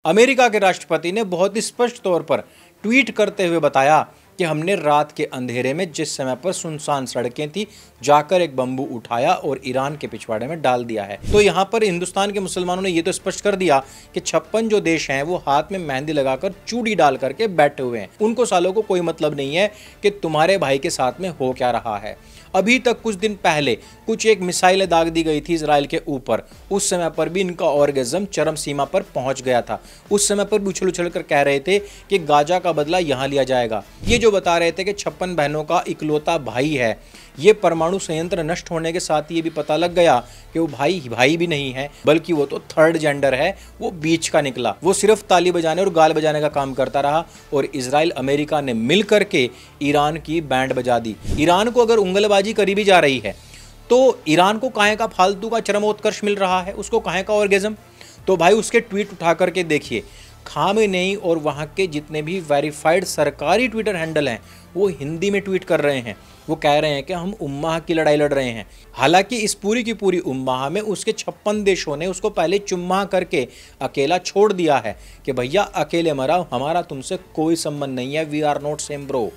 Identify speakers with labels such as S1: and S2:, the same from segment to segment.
S1: America के राष्ट्रपति ने बहुत ही स्पष्ट तौर पर ट्वीट करते हुए बताया कि हमने रात के अंधेरे में जिस समय पर सुनसान सड़कें थी जाकर एक बम्बू उठाया और ईरान के पिछवाड़े में डाल दिया है। तो यहाँ पर हिंदुस्तान के मुसलमानों ने ये तो स्पष्ट कर दिया कि 56 जो देश हैं वो हाथ में मेहंदी लगाकर चूड़ी डाल करके बैठे हुए हैं। उनको सालों को कोई मतलब नहीं है कि तुम्हारे भाई के साथ में हो क्या रहा है। अभी तक कुछ दिन पहले कुछ एक मिसाइलें दाग दी गई थी इजराइल के ऊपर, उस समय पर भी इनका ऑर्गेज्म चरम सीमा पर पहुंच गया था। उस समय पर भी उछल उछल कर कह रहे थे कि गाजा का बदला यहां लिया जाएगा। ये जो बता रहे थे कि 56 बहनों का इकलौता भाई है, ये परमाणु संयंत्र नष्ट होने के साथ ये भी पता लग गया कि वो भाई भी नहीं है, बल्कि वो तो थर्ड जेंडर है, वो बीच का निकला। वो सिर्फ ताली बजाने और गाल बजाने का काम करता रहा और इजराइल अमेरिका ने मिल करके ईरान की बैंड बजा दी। ईरान को अगर उंगलबाजी करी भी जा रही है तो ईरान को काहे का फालतू का चरमोत्कर्ष मिल रहा है, उसको काहे का ऑर्गेज्म। तो भाई उसके ट्वीट उठा करके देखिए, खामेनेई और वहाँ के जितने भी वेरीफाइड सरकारी ट्विटर हैंडल हैं वो हिंदी में ट्वीट कर रहे हैं। वो कह रहे हैं कि हम उम्माह की लड़ाई लड़ रहे हैं। हालांकि इस पूरी की पूरी उम्माह में उसके 56 देशों ने उसको पहले चुम्मा करके अकेला छोड़ दिया है कि भैया अकेले मरा, हमारा तुमसे कोई संबंध नहीं है, we are not same bro.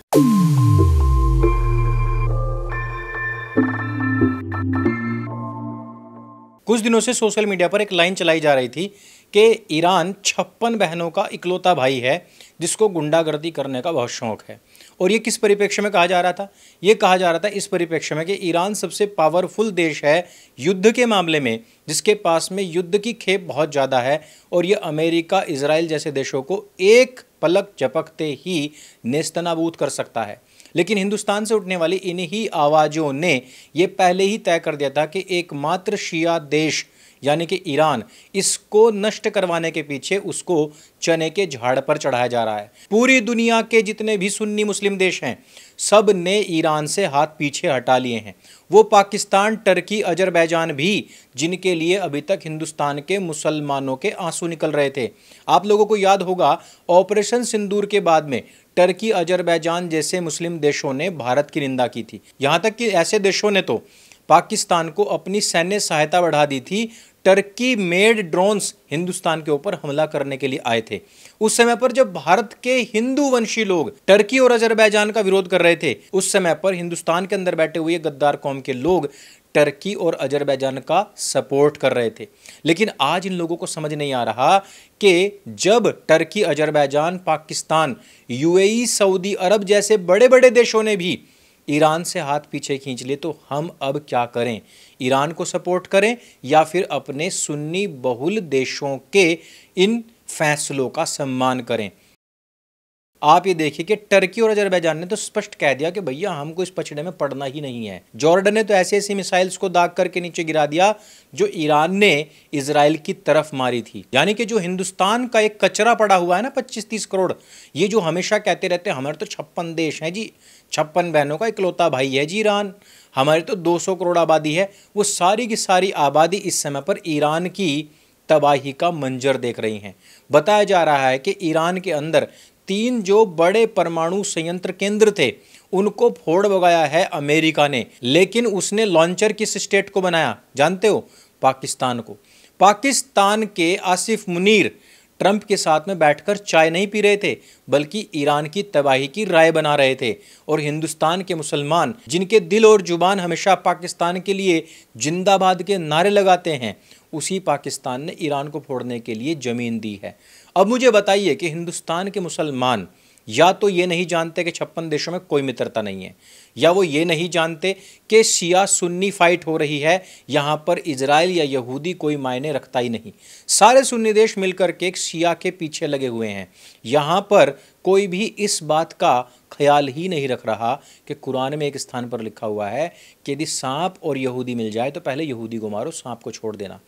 S1: कुछ दिनों से सोशल मीडिया पर एक लाइन चलाई जा रही थी कि ईरान 56 बहनों का इकलौता भाई है जिसको गुंडागर्दी करने का बहुत शौक है। और ये किस परिप्रेक्ष्य में कहा जा रहा था? ये कहा जा रहा था इस परिप्रेक्ष्य में कि ईरान सबसे पावरफुल देश है युद्ध के मामले में, जिसके पास में युद्ध की खेप बहुत ज़्यादा है और ये अमेरिका, इजराइल जैसे देशों को एक पलक झपकते ही नेस्तनाबूद कर सकता है। लेकिन हिंदुस्तान से उठने वाली इन्हीं आवाज़ों ने ये पहले ही तय कर दिया था कि एकमात्र शिया देश यानी कि ईरान, इसको नष्ट करवाने के पीछे उसको चने के झाड़ पर चढ़ाया जा रहा है। पूरी दुनिया के जितने भी सुन्नी मुस्लिम देश हैं सब ने ईरान से हाथ पीछे हटा लिए हैं। वो पाकिस्तान, टर्की, अजरबैजान भी, जिनके लिए अभी तक हिंदुस्तान के मुसलमानों के आंसू निकल रहे थे। आप लोगों को याद होगा ऑपरेशन सिंदूर के बाद में टर्की, अजरबैजान जैसे मुस्लिम देशों ने भारत की निंदा की थी। यहाँ तक कि ऐसे देशों ने तो पाकिस्तान को अपनी सैन्य सहायता बढ़ा दी थी। टर्की मेड ड्रोन्स हिंदुस्तान के ऊपर हमला करने के लिए आए थे। उस समय पर जब भारत के हिंदू वंशी लोग टर्की और अजरबैजान का विरोध कर रहे थे, उस समय पर हिंदुस्तान के अंदर बैठे हुए गद्दार कौम के लोग टर्की और अजरबैजान का सपोर्ट कर रहे थे। लेकिन आज इन लोगों को समझ नहीं आ रहा कि जब Turkey, Azerbaijan, Pakistan, UAE, Saudi Arab जैसे बड़े बड़े देशों ने भी ईरान से हाथ पीछे खींच लिए तो हम अब क्या करें? ईरान को सपोर्ट करें या फिर अपने सुन्नी बहुल देशों के इन फैसलों का सम्मान करें? आप ये देखिए कि टर्की और अजरबैजान ने तो स्पष्ट कह दिया कि भैया हमको इस पचड़े में पड़ना ही नहीं है। जॉर्डन ने तो ऐसी ऐसी मिसाइल्स को दाग करके नीचे गिरा दिया जो ईरान ने इजराइल की तरफ मारी थी। यानी कि जो हिंदुस्तान का एक कचरा पड़ा हुआ है ना 25-30 करोड़, ये जो हमेशा कहते रहते हैं हमारे तो 56 देश हैं जी, 56 बहनों का इकलौता भाई है जी ईरान, हमारी तो 200 करोड़ आबादी है, वो सारी की सारी आबादी इस समय पर ईरान की तबाही का मंजर देख रही हैं। बताया जा रहा है कि ईरान के अंदर 3 जो बड़े परमाणु संयंत्र केंद्र थे उनको फोड़ भगाया है अमेरिका ने। लेकिन उसने लॉन्चर किस स्टेट को बनाया जानते हो? पाकिस्तान को। पाकिस्तान के आसिफ मुनीर ट्रंप के साथ में बैठकर चाय नहीं पी रहे थे बल्कि ईरान की तबाही की राय बना रहे थे। और हिंदुस्तान के मुसलमान जिनके दिल और जुबान हमेशा पाकिस्तान के लिए जिंदाबाद के नारे लगाते हैं, उसी पाकिस्तान ने ईरान को फोड़ने के लिए ज़मीन दी है। अब मुझे बताइए कि हिंदुस्तान के मुसलमान या तो ये नहीं जानते कि 56 देशों में कोई मित्रता नहीं है, या वो ये नहीं जानते कि शिया सुन्नी फाइट हो रही है, यहाँ पर इजराइल या यहूदी कोई मायने रखता ही नहीं। सारे सुन्नी देश मिलकर के एक शिया के पीछे लगे हुए हैं। यहाँ पर कोई भी इस बात का ख्याल ही नहीं रख रहा कि कुरान में एक स्थान पर लिखा हुआ है कि यदि सांप और यहूदी मिल जाए तो पहले यहूदी को मारो, सांप को छोड़ देना।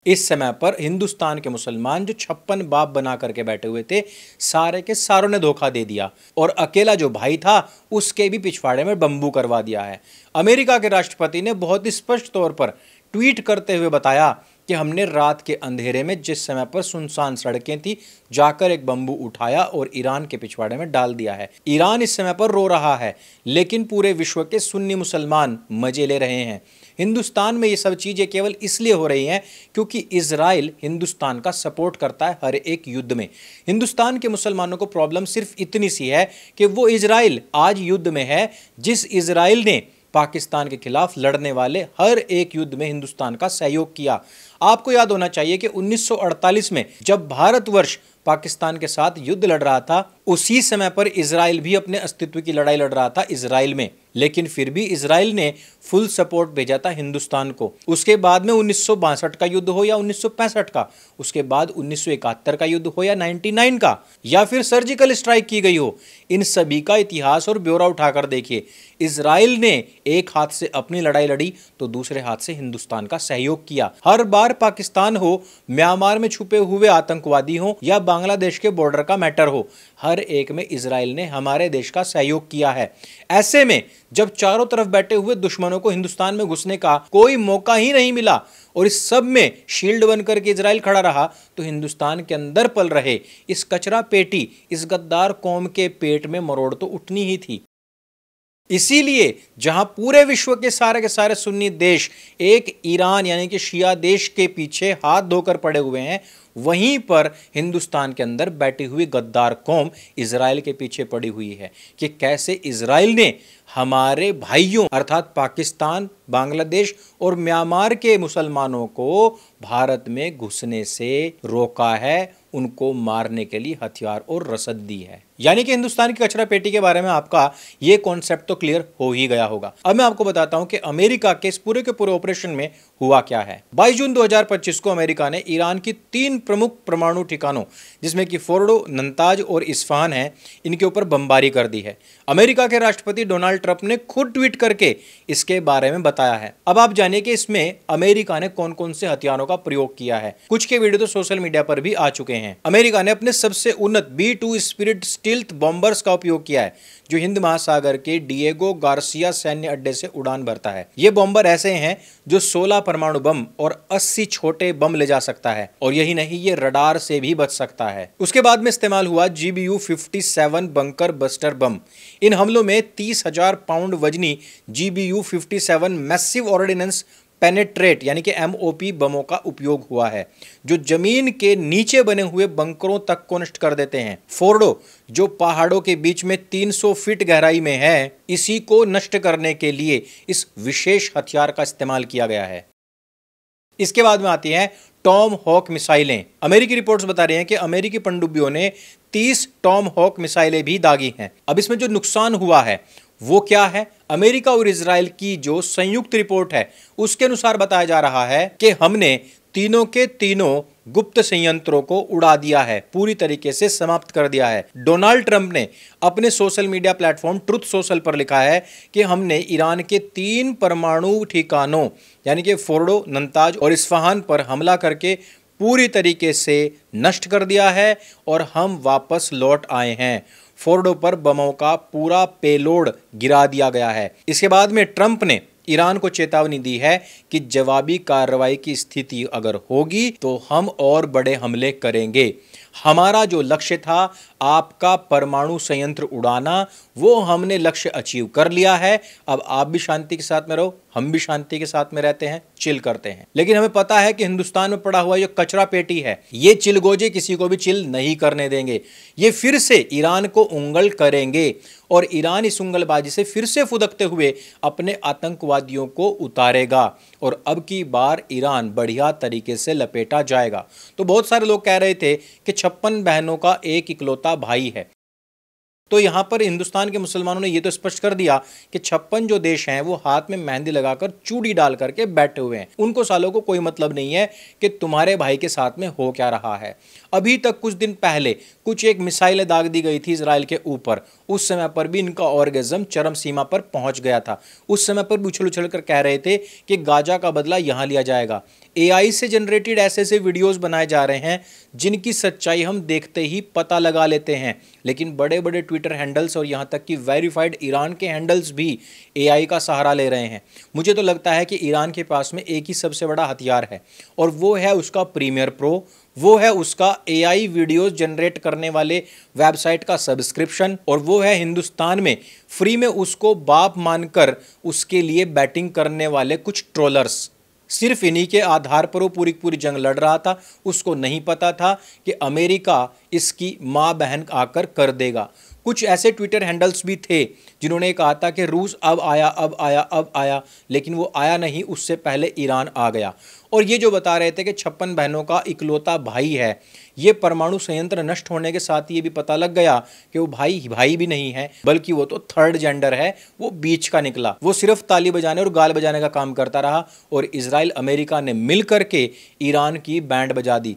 S1: इस समय पर हिंदुस्तान के मुसलमान जो 56 बाप बना करके बैठे हुए थे, सारे के सारों ने धोखा दे दिया और अकेला जो भाई था उसके भी पिछवाड़े में बम्बू करवा दिया है। अमेरिका के राष्ट्रपति ने बहुत ही स्पष्ट तौर पर ट्वीट करते हुए बताया कि हमने रात के अंधेरे में जिस समय पर सुनसान सड़कें थी जाकर एक बम्बू उठाया और ईरान के पिछवाड़े में डाल दिया है। ईरान इस समय पर रो रहा है, लेकिन पूरे विश्व के सुन्नी मुसलमान मजे ले रहे हैं। हिंदुस्तान में ये सब चीज़ें केवल इसलिए हो रही हैं क्योंकि इजराइल हिंदुस्तान का सपोर्ट करता है हर एक युद्ध में। हिंदुस्तान के मुसलमानों को प्रॉब्लम सिर्फ इतनी सी है कि वो इजराइल आज युद्ध में है, जिस इजराइल ने पाकिस्तान के खिलाफ लड़ने वाले हर एक युद्ध में हिंदुस्तान का सहयोग किया। आपको याद होना चाहिए कि 1948 में जब भारतवर्ष पाकिस्तान के साथ युद्ध लड़ रहा था, उसी समय पर इजराइल भी अपने अस्तित्व की लड़ाई लड़ रहा था इजराइल में, लेकिन फिर भी इजराइल ने फुल सपोर्ट भेजा था हिंदुस्तान को। उसके बाद में 1962 का युद्ध हो या 1965 का, उसके बाद 1971 का युद्ध हो या 99 का, या फिर सर्जिकल स्ट्राइक की गई हो, इन सभी का इतिहास और ब्यौरा उठाकर देखिए। इजराइल ने एक हाथ से अपनी लड़ाई लड़ी तो दूसरे हाथ से हिंदुस्तान का सहयोग किया। हर बार पाकिस्तान हो, म्यांमार में छुपे हुए आतंकवादी हो या बांग्लादेश के बॉर्डर का मैटर हो, हर एक में इजराइल ने हमारे देश का सहयोग किया है। ऐसे में जब चारों तरफ बैठे हुए दुश्मनों को हिंदुस्तान में घुसने का कोई मौका ही नहीं मिला और इस सब में शील्ड बनकर के इजराइल खड़ा रहा, तो हिंदुस्तान के अंदर पल रहे इस कचरा पेटी, इस गद्दार कौम के पेट में मरोड़ तो उठनी ही थी। इसीलिए जहां पूरे विश्व के सारे सुन्नी देश एक ईरान यानी कि शिया देश के पीछे हाथ धोकर पड़े हुए हैं, वहीं पर हिंदुस्तान के अंदर बैठी हुई गद्दार कौम इजराइल के पीछे पड़ी हुई है कि कैसे इजराइल ने हमारे भाइयों अर्थात पाकिस्तान, बांग्लादेश और म्यांमार के मुसलमानों को भारत में घुसने से रोका है, उनको मारने के लिए हथियार और रसद दी है। यानी कि हिंदुस्तान की कचरा पेटी के बारे में आपका ये कॉन्सेप्ट तो क्लियर हो ही गया होगा। अब मैं आपको बताता हूं कि अमेरिका के इस पूरे के पूरे ऑपरेशन में हुआ क्या है। 22 जून 2025 को अमेरिका ने ईरान की 3 प्रमुख परमाणु ठिकानों, जिसमें कि फोर्डो, नंताज और इस्फहान है, इनके ऊपर बमबारी कर दी है। अमेरिका के राष्ट्रपति डोनाल्ड ट्रंप ने खुद ट्वीट करके इसके बारे में बताया है। अब आप जानिए कि इसमें अमेरिका ने कौन कौन से हथियारों का प्रयोग किया है। कुछ के वीडियो तो सोशल मीडिया पर भी आ चुके हैं। अमेरिका ने अपने सबसे उन्नत B-2 स्पिरिट स्टील्थ बॉम्बर्स का उपयोग किया है, जो हिंद महासागर के डिएगो गार्सिया सैन्य अड्डे से उड़ान भरता है। ये बॉम्बर ऐसे हैं जो 16 परमाणु बम और 80 छोटे बम ले जा सकता है, और यही नहीं, ये रडार से भी बच सकता है। उसके बाद में इस्तेमाल हुआ GBU-57 बंकर बस्टर बम। इन हमलों में 30,000 पाउंड वजनी GBU-57 मैसिव ऑर्डिनेंस पेनेट्रेट यानी कि MOP बमों का उपयोग हुआ है, जो जमीन के नीचे बने हुए बंकरों तक को नष्ट कर देते हैं। फोर्डो, जो पहाड़ों के बीच में 300 फीट गहराई में है, इसी को नष्ट करने के लिए इस विशेष हथियार का इस्तेमाल किया गया है। इसके बाद में आती हैं टॉम हॉक मिसाइलें। अमेरिकी रिपोर्ट्स बता रही हैं कि अमेरिकी पनडुब्बियों ने 30 टॉम हॉक मिसाइलें भी दागी हैं। अब इसमें जो नुकसान हुआ है वो क्या है? अमेरिका और इजराइल की जो संयुक्त रिपोर्ट है उसके अनुसार बताया जा रहा है कि हमने तीनों के तीनों गुप्त संयंत्रों को उड़ा दिया है, पूरी तरीके से समाप्त कर दिया है। डोनाल्ड ट्रंप ने अपने social media platform truth social पर लिखा है कि हमने ईरान के 3 परमाणु ठिकानों यानी कि फोर्डो, नंताज और इस्फहान पर हमला करके पूरी तरीके से नष्ट कर दिया है और हम वापस लौट आए हैं। फोर्डो पर बमों का पूरा पेलोड गिरा दिया गया है। इसके बाद में ट्रंप ने ईरान को चेतावनी दी है कि जवाबी कार्रवाई की स्थिति अगर होगी तो हम और बड़े हमले करेंगे। हमारा जो लक्ष्य था आपका परमाणु संयंत्र उड़ाना, वो हमने लक्ष्य अचीव कर लिया है। अब आप भी शांति के साथ में रहो, हम भी शांति के साथ में रहते हैं, चिल करते हैं। लेकिन हमें पता है कि हिंदुस्तान में पड़ा हुआ जो कचरा पेटी है, ये चिलगोजे किसी को भी चिल नहीं करने देंगे। ये फिर से ईरान को उंगल करेंगे और ईरान इस उंगलबाजी से फिर से फुदकते हुए अपने आतंकवादियों को उतारेगा और अब की बार ईरान बढ़िया तरीके से लपेटा जाएगा। तो बहुत सारे लोग कह रहे थे कि 56 बहनों का एक इकलौता भाई है। तो यहाँ पर हिंदुस्तान के मुसलमानों ने ये तो स्पष्ट कर दिया कि 56 जो देश हैं वो हाथ में मेहंदी लगाकर चूड़ी डाल करके बैठे हुए हैं। उनको सालों को कोई मतलब नहीं है कि तुम्हारे भाई के साथ में हो क्या रहा है। अभी तक कुछ दिन पहले कुछ एक मिसाइलें दाग दी गई थी इजराइल के ऊपर, उस समय पर भी इनका ऑर्गेज़म चरम सीमा पर पहुंच गया था। उस समय पर भी उछल उछल कर कह रहे थे कि गाजा का बदला यहाँ लिया जाएगा। एआई से जनरेटेड ऐसे ऐसे वीडियोस बनाए जा रहे हैं जिनकी सच्चाई हम देखते ही पता लगा लेते हैं, लेकिन बड़े बड़े ट्विटर हैंडल्स और यहाँ तक कि वेरीफाइड ईरान के हैंडल्स भी एआई का सहारा ले रहे हैं। मुझे तो लगता है कि ईरान के पास में एक ही सबसे बड़ा हथियार है और वो है उसका प्रीमियर प्रो, वो है उसका एआई वीडियोस जनरेट करने वाले वेबसाइट का सब्सक्रिप्शन, और वो है हिंदुस्तान में फ्री में उसको बाप मानकर उसके लिए बैटिंग करने वाले कुछ ट्रोलर्स। सिर्फ इन्हीं के आधार पर वो पूरी पूरी जंग लड़ रहा था। उसको नहीं पता था कि अमेरिका इसकी माँ बहन आकर कर देगा। कुछ ऐसे ट्विटर हैंडल्स भी थे जिन्होंने कहा था कि रूस अब आया अब आया अब आया, लेकिन वो आया नहीं, उससे पहले ईरान आ गया। और ये जो बता रहे थे कि 56 बहनों का इकलौता भाई है, ये परमाणु संयंत्र नष्ट होने के साथ ही ये भी पता लग गया कि वो भाई भी नहीं है, बल्कि वो तो थर्ड जेंडर है, वो बीच का निकला। वो सिर्फ ताली बजाने और गाल बजाने का काम करता रहा और इजराइल अमेरिका ने मिल करके ईरान की बैंड बजा दी।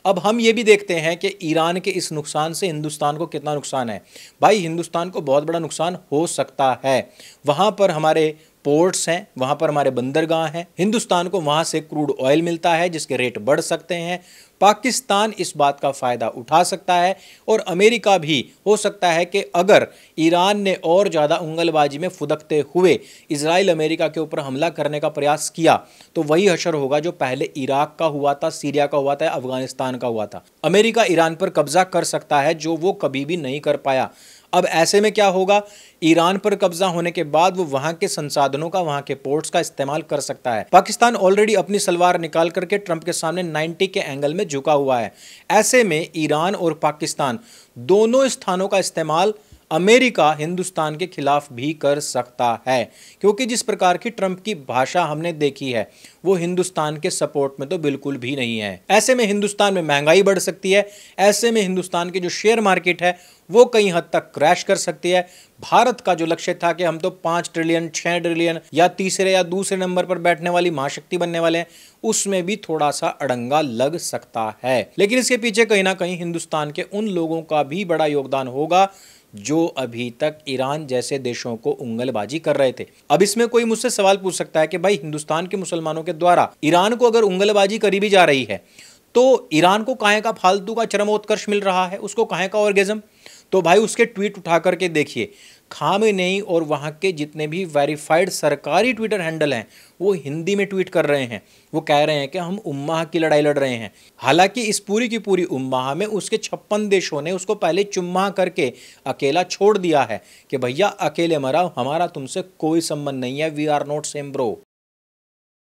S1: अब हम ये भी देखते हैं कि ईरान के इस नुकसान से हिंदुस्तान को कितना नुकसान है। भाई हिंदुस्तान को बहुत बड़ा नुकसान हो सकता है। वहाँ पर हमारे पोर्ट्स हैं, वहाँ पर हमारे बंदरगाह हैं, हिंदुस्तान को वहाँ से क्रूड ऑयल मिलता है जिसके रेट बढ़ सकते हैं। पाकिस्तान इस बात का फ़ायदा उठा सकता है और अमेरिका भी हो सकता है कि अगर ईरान ने और ज़्यादा उंगलबाजी में फुदकते हुए इजराइल अमेरिका के ऊपर हमला करने का प्रयास किया तो वही हशर होगा जो पहले इराक का हुआ था, सीरिया का हुआ था, अफगानिस्तान का हुआ था। अमेरिका ईरान पर कब्जा कर सकता है जो वो कभी भी नहीं कर पाया। अब ऐसे में क्या होगा, ईरान पर कब्जा होने के बाद वो वहां के संसाधनों का, वहां के पोर्ट्स का इस्तेमाल कर सकता है। पाकिस्तान ऑलरेडी अपनी सलवार निकाल करके ट्रंप के सामने 90 के एंगल में झुका हुआ है। ऐसे में ईरान और पाकिस्तान दोनों स्थानों का इस्तेमाल अमेरिका हिंदुस्तान के खिलाफ भी कर सकता है, क्योंकि जिस प्रकार की ट्रंप की भाषा हमने देखी है वो हिंदुस्तान के सपोर्ट में तो बिल्कुल भी नहीं है। ऐसे में हिंदुस्तान में महंगाई बढ़ सकती है, ऐसे में हिंदुस्तान की जो शेयर मार्केट है वो कई हद तक क्रैश कर सकती है। भारत का जो लक्ष्य था कि हम तो 5 ट्रिलियन 6 ट्रिलियन या तीसरे या दूसरे नंबर पर बैठने वाली महाशक्ति बनने वाले हैं, उसमें भी थोड़ा सा अड़ंगा लग सकता है। लेकिन इसके पीछे कहीं ना कहीं हिंदुस्तान के उन लोगों का भी बड़ा योगदान होगा जो अभी तक ईरान जैसे देशों को उंगलबाजी कर रहे थे। अब इसमें कोई मुझसे सवाल पूछ सकता है कि भाई हिंदुस्तान के मुसलमानों के द्वारा ईरान को अगर उंगलबाजी करी भी जा रही है तो ईरान को काहे का फालतू का चरमोत्कर्ष मिल रहा है, उसको काहे का ऑर्गेजम। तो भाई उसके ट्वीट उठा करके देखिए, खामेनेई और वहाँ के जितने भी वेरीफाइड सरकारी ट्विटर हैंडल हैं वो हिंदी में ट्वीट कर रहे हैं। वो कह रहे हैं कि हम उम्माह की लड़ाई लड़ रहे हैं। हालांकि इस पूरी की पूरी उम्माह में उसके 56 देशों ने उसको पहले चुम्मा करके अकेला छोड़ दिया है कि भैया अकेले मरा, हमारा तुमसे कोई संबंध नहीं है, we are not same bro.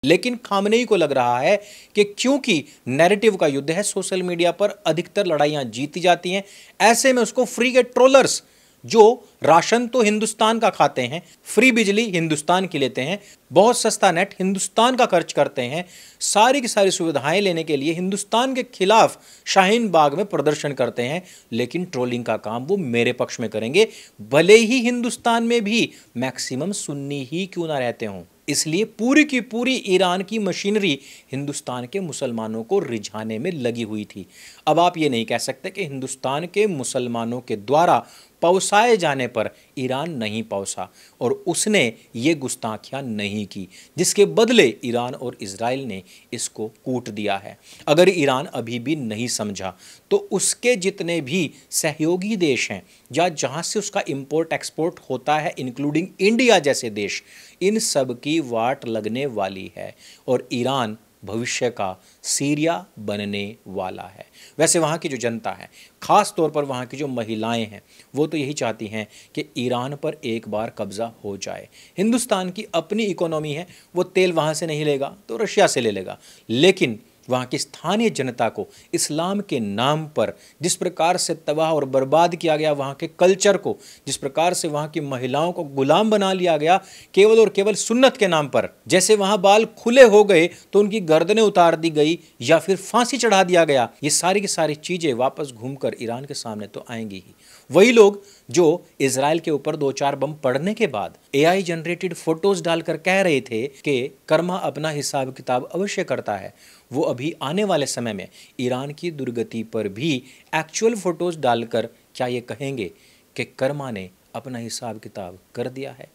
S1: लेकिन खामनेई को लग रहा है कि क्योंकि नैरेटिव का युद्ध है, सोशल मीडिया पर अधिकतर लड़ाइयां जीती जाती हैं, ऐसे में उसको फ्री के ट्रोलर्स जो राशन तो हिंदुस्तान का खाते हैं, फ्री बिजली हिंदुस्तान की लेते हैं, बहुत सस्ता नेट हिंदुस्तान का खर्च करते हैं, सारी की सारी सुविधाएं लेने के लिए हिंदुस्तान के खिलाफ शाहीन बाग में प्रदर्शन करते हैं, लेकिन ट्रोलिंग का काम वो मेरे पक्ष में करेंगे, भले ही हिंदुस्तान में भी मैक्सिमम सुन्नी ही क्यों ना रहते हों। इसलिए पूरी की पूरी ईरान की मशीनरी हिंदुस्तान के मुसलमानों को रिझाने में लगी हुई थी। अब आप ये नहीं कह सकते कि हिंदुस्तान के मुसलमानों के द्वारा पौसाए जाने पर ईरान नहीं पौसा और उसने ये गुस्ताखियां नहीं की, जिसके बदले ईरान और इजराइल ने इसको कूट दिया है। अगर ईरान अभी भी नहीं समझा तो उसके जितने भी सहयोगी देश हैं या जहां से उसका इंपोर्ट एक्सपोर्ट होता है, इंक्लूडिंग इंडिया जैसे देश, इन सब की वाट लगने वाली है और ईरान भविष्य का सीरिया बनने वाला है। वैसे वहाँ की जो जनता है, ख़ास तौर पर वहाँ की जो महिलाएं हैं, वो तो यही चाहती हैं कि ईरान पर एक बार कब्ज़ा हो जाए। हिंदुस्तान की अपनी इकोनॉमी है, वो तेल वहाँ से नहीं लेगा तो रशिया से ले लेगा, लेकिन वहाँ की स्थानीय जनता को इस्लाम के नाम पर जिस प्रकार से तबाह और बर्बाद किया गया, वहाँ के कल्चर को जिस प्रकार से वहाँ की महिलाओं को गुलाम बना लिया गया केवल और केवल सुन्नत के नाम पर, जैसे वहाँ बाल खुले हो गए तो उनकी गर्दनें उतार दी गई या फिर फांसी चढ़ा दिया गया, ये सारी की सारी चीज़ें वापस घूमकर ईरान के सामने तो आएंगी ही। वही लोग जो इजराइल के ऊपर 2-4 बम पड़ने के बाद एआई जनरेटेड फोटोज डालकर कह रहे थे कि कर्मा अपना हिसाब किताब अवश्य करता है, वो अभी आने वाले समय में ईरान की दुर्गति पर भी एक्चुअल फोटोज डालकर क्या ये कहेंगे कि कर्मा ने अपना हिसाब किताब कर दिया है।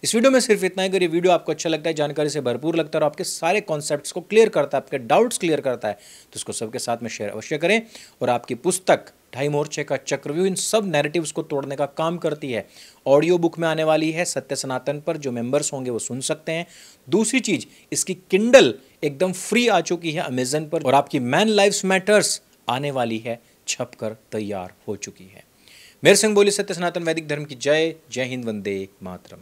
S1: इस वीडियो में सिर्फ इतना ही। अगर ये वीडियो आपको अच्छा लगता है, जानकारी से भरपूर लगता है और आपके सारे कॉन्सेप्ट्स को क्लियर करता है, आपके डाउट्स क्लियर करता है, तो इसको सबके साथ में शेयर अवश्य करें। और आपकी पुस्तक ढाई मोर्चे का चक्रव्यूह इन सब नैरेटिव्स को तोड़ने का काम करती है। ऑडियो बुक में आने वाली है सत्य सनातन पर, जो मेंबर्स होंगे वो सुन सकते हैं। दूसरी चीज, इसकी किंडल एकदम फ्री आ चुकी है अमेजन पर, और आपकी मैन लाइव्स मैटर्स आने वाली है, छपकर तैयार हो चुकी है। मेरे संग बोली सत्य सनातन वैदिक धर्म की जय। जय हिंद, वंदे मातरम।